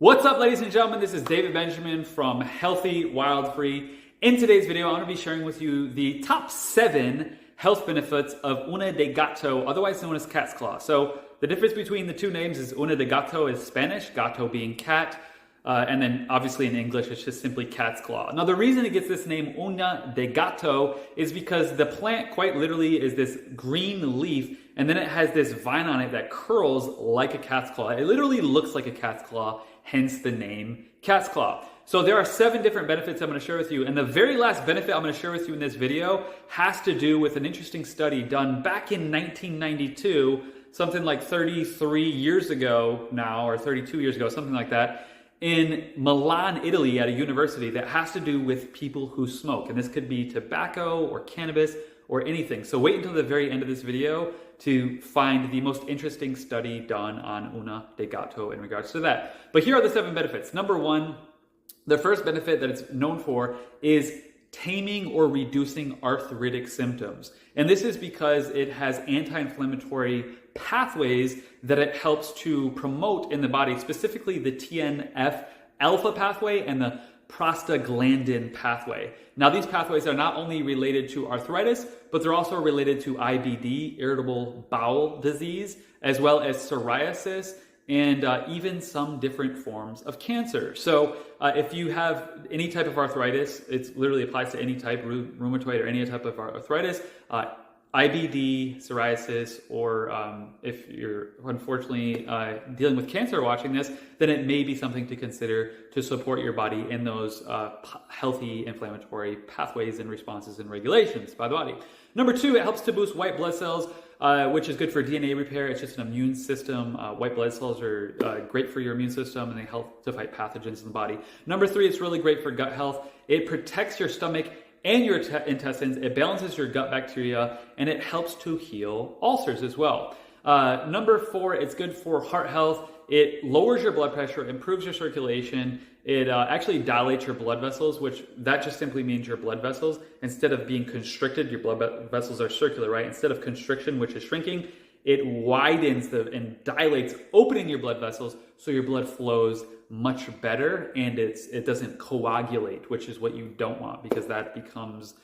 What's up, ladies and gentlemen? This is David Benjamin from Healthy Wild Free. In today's video, I'm going to be sharing with you the top 7 health benefits of una de gato, otherwise known as cat's claw. So the difference between the two names is una de gato is Spanish, gato being cat, and then obviously in English it's just simply cat's claw. Now the reason it gets this name una de gato is because the plant quite literally is this green leaf, and then it has this vine on it that curls like a cat's claw. It literally looks like a cat's claw, hence the name cat's claw. So there are 7 different benefits I'm going to share with you, and the very last benefit I'm going to share with you in this video has to do with an interesting study done back in 1992, something like 33 years ago now, or 32 years ago, something like that, in Milan, Italy at a university that has to do with people who smoke. And this could be tobacco or cannabis or anything. So wait until the very end of this video to find the most interesting study done on una de gato in regards to that. But here are the 7 benefits. Number 1, the first benefit that it's known for is taming or reducing arthritic symptoms. And this is because it has anti-inflammatory pathways that it helps to promote in the body, specifically the TNF-alpha pathway and the prostaglandin pathway. Now, these pathways are not only related to arthritis, but they're also related to IBD, irritable bowel disease, as well as psoriasis, and even some different forms of cancer. So if you have any type of arthritis, it literally applies to any type, rheumatoid or any type of arthritis, IBD, psoriasis, or if you're unfortunately dealing with cancer watching this, then it may be something to consider to support your body in those healthy inflammatory pathways and responses and regulations by the body. Number 2, it helps to boost white blood cells, which is good for DNA repair. It's just an immune system. White blood cells are great for your immune system, and they help to fight pathogens in the body. Number 3, it's really great for gut health. It protects your stomach and your intestines. It balances your gut bacteria, and it helps to heal ulcers as well. Number 4, it's good for heart health. It lowers your blood pressure, improves your circulation. It actually dilates your blood vessels, which that just simply means your blood vessels, instead of being constricted, your blood vessels are circular, right? Instead of constriction, which is shrinking, it widens and dilates, opening your blood vessels so your blood flows much better, and it doesn't coagulate, which is what you don't want, because that becomes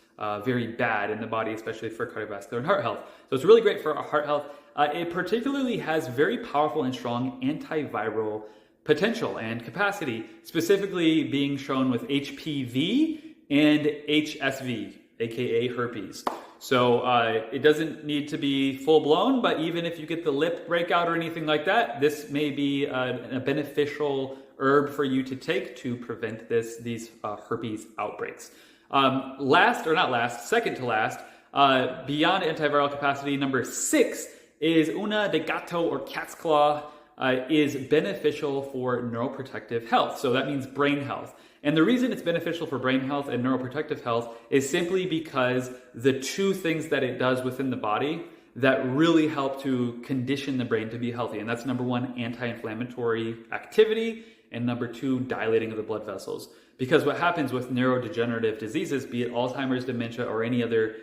very bad in the body, especially for cardiovascular and heart health. So it's really great for our heart health. It particularly has very powerful and strong antiviral potential and capacity, specifically being shown with HPV and HSV, aka herpes. So it doesn't need to be full blown, but even if you get the lip breakout or anything like that, this may be a beneficial herb for you to take to prevent these herpes outbreaks. Second to last, beyond antiviral capacity, number 6 is una de gato or cat's claw is beneficial for neuroprotective health. So that means brain health. And the reason it's beneficial for brain health and neuroprotective health is simply because the 2 things that it does within the body that really help to condition the brain to be healthy. And that's number 1, anti-inflammatory activity, and number 2, dilating of the blood vessels. Because what happens with neurodegenerative diseases, be it Alzheimer's, dementia, or any other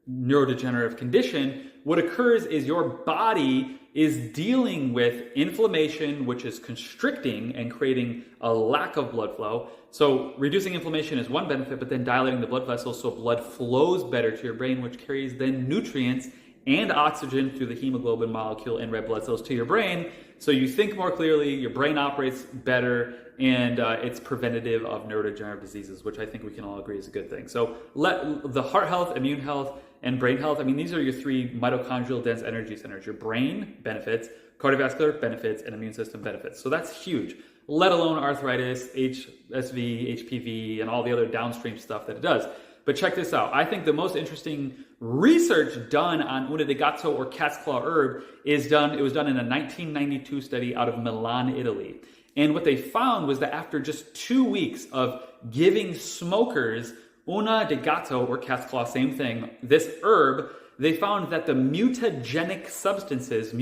neurodegenerative condition, what occurs is your body is dealing with inflammation, which is constricting and creating a lack of blood flow. So reducing inflammation is one benefit, but then dilating the blood vessels so blood flows better to your brain, which carries then nutrients and oxygen through the hemoglobin molecule and red blood cells to your brain. So you think more clearly, your brain operates better, and it's preventative of neurodegenerative diseases, which I think we can all agree is a good thing. So the heart health, immune health, and brain health, I mean, these are your 3 mitochondrial dense energy centers. Your brain benefits, cardiovascular benefits, and immune system benefits. So that's huge, let alone arthritis, HSV, HPV, and all the other downstream stuff that it does. But check this out. I think the most interesting research done on una de gato or cat's claw herb it was done in a 1992 study out of Milan, Italy. And what they found was that after just 2 weeks of giving smokers una de gato or cat's claw, same thing, this herb, they found that the mutagenic substances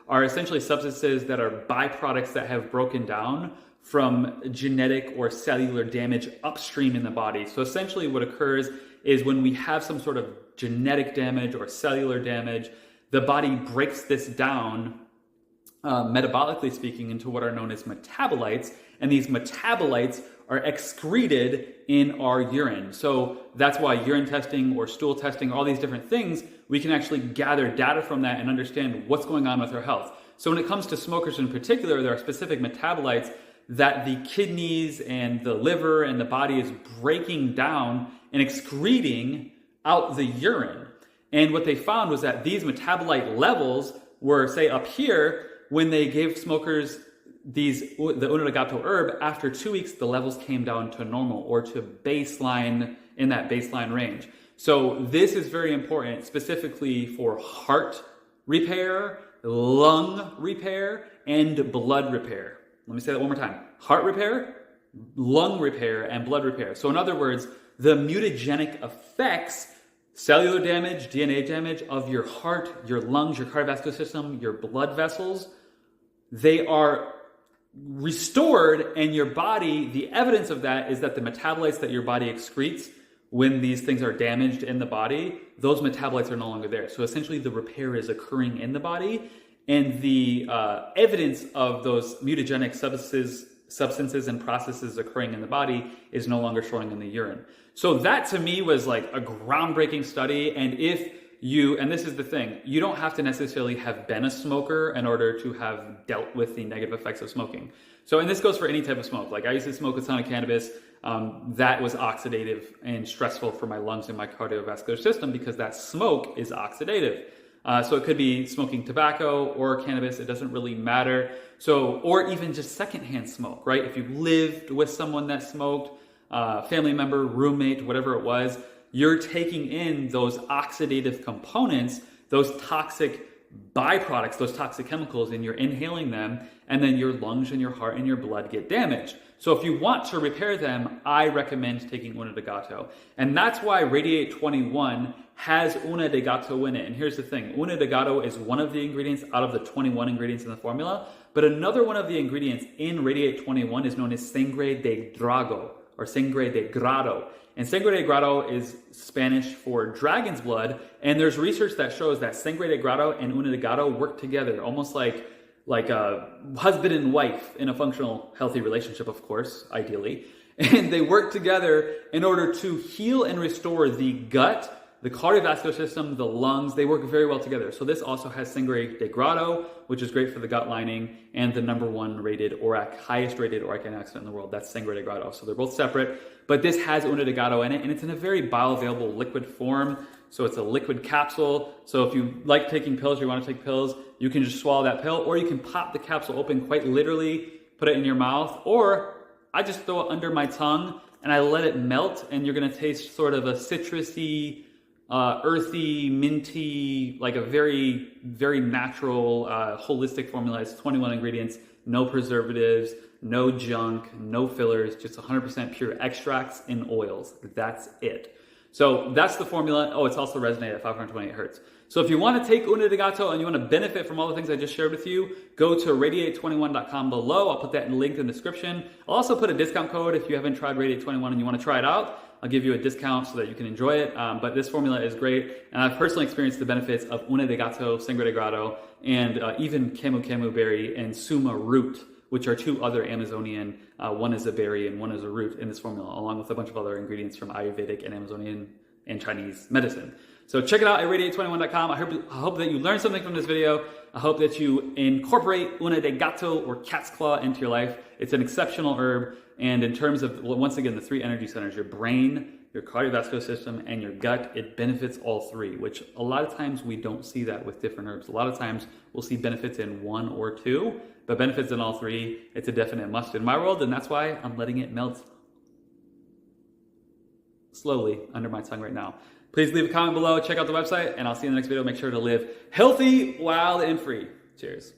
are essentially substances that are byproducts that have broken down from genetic or cellular damage upstream in the body. So essentially what occurs is when we have some sort of genetic damage or cellular damage, the body breaks this down metabolically speaking, into what are known as metabolites, and these metabolites are excreted in our urine. So that's why urine testing or stool testing, all these different things, we can actually gather data from that and understand what's going on with our health. So when it comes to smokers in particular, there are specific metabolites that the kidneys and the liver and the body is breaking down and excreting out the urine. And what they found was that these metabolite levels were, say, up here when they gave smokers the Una de Gato herb. After 2 weeks, the levels came down to normal or to baseline, in that baseline range. So this is very important, specifically for heart repair, lung repair, and blood repair. Let me say that one more time. Heart repair, lung repair, and blood repair. So in other words, the mutagenic effects, cellular damage, DNA damage of your heart, your lungs, your cardiovascular system, your blood vessels, they are restored, and your body, the evidence of that is that the metabolites that your body excretes when these things are damaged in the body, those metabolites are no longer there. So essentially the repair is occurring in the body, and the evidence of those mutagenic substances and processes occurring in the body is no longer showing in the urine. So that to me was like a groundbreaking study. And if you, and this is the thing, you don't have to necessarily have been a smoker in order to have dealt with the negative effects of smoking. So, and this goes for any type of smoke. Like I used to smoke a ton of cannabis. That was oxidative and stressful for my lungs and my cardiovascular system because that smoke is oxidative. So it could be smoking tobacco or cannabis, it doesn't really matter. So, or even just secondhand smoke, right? If you lived with someone that smoked, family member, roommate, whatever it was, you're taking in those oxidative components, those toxic byproducts, those toxic chemicals, and you're inhaling them, and then your lungs and your heart and your blood get damaged. So if you want to repair them, I recommend taking Una de Gato. And that's why Radiate 21 has Una de Gato in it. And here's the thing, Una de Gato is one of the ingredients out of the 21 ingredients in the formula, but another one of the ingredients in Radiate 21 is known as Sangre de Drago, or Sangre de Grado. And Sangre de Grado is Spanish for dragon's blood, and there's research that shows that Sangre de Grado and Una de Gato work together, almost like a husband and wife in a functional, healthy relationship, of course, ideally. And they work together in order to heal and restore the gut, the cardiovascular system, the lungs. They work very well together. So this also has Sangre de Grado, which is great for the gut lining, and the #1 rated ORAC, highest rated ORAC antioxidant in the world. That's Sangre de Grado. So they're both separate, but this has Una de Gato in it, and it's in a very bioavailable liquid form. So it's a liquid capsule. So if you like taking pills, or you want to take pills, you can just swallow that pill, or you can pop the capsule open quite literally, put it in your mouth, or I just throw it under my tongue and I let it melt, and you're going to taste sort of a citrusy, earthy, minty, like a very, very natural, holistic formula. It's 21 ingredients, no preservatives, no junk, no fillers, just 100% pure extracts and oils. That's it. So that's the formula. Oh, it's also Resonate at 528 hertz. So if you want to take Una de Gato and you want to benefit from all the things I just shared with you, go to radiate21.com below. I'll put that link in the description. I'll also put a discount code if you haven't tried Radiate 21 and you want to try it out. I'll give you a discount so that you can enjoy it. But this formula is great, and I've personally experienced the benefits of Una de Gato, Sangre de Grado, and even Camu Camu berry and Suma root, which are two other Amazonian, one is a berry and one is a root in this formula, along with a bunch of other ingredients from Ayurvedic and Amazonian and Chinese medicine. So check it out at radiate21.com. I hope that you learned something from this video. I hope that you incorporate Una de Gato or cat's claw into your life. It's an exceptional herb. And in terms of, once again, the 3 energy centers, your brain, your cardiovascular system, and your gut, it benefits all 3, which a lot of times we don't see that with different herbs. A lot of times we'll see benefits in 1 or 2, but benefits in all 3, it's a definite must in my world, and that's why I'm letting it melt slowly under my tongue right now. Please leave a comment below, check out the website, and I'll see you in the next video. Make sure to live healthy, wild, and free. Cheers.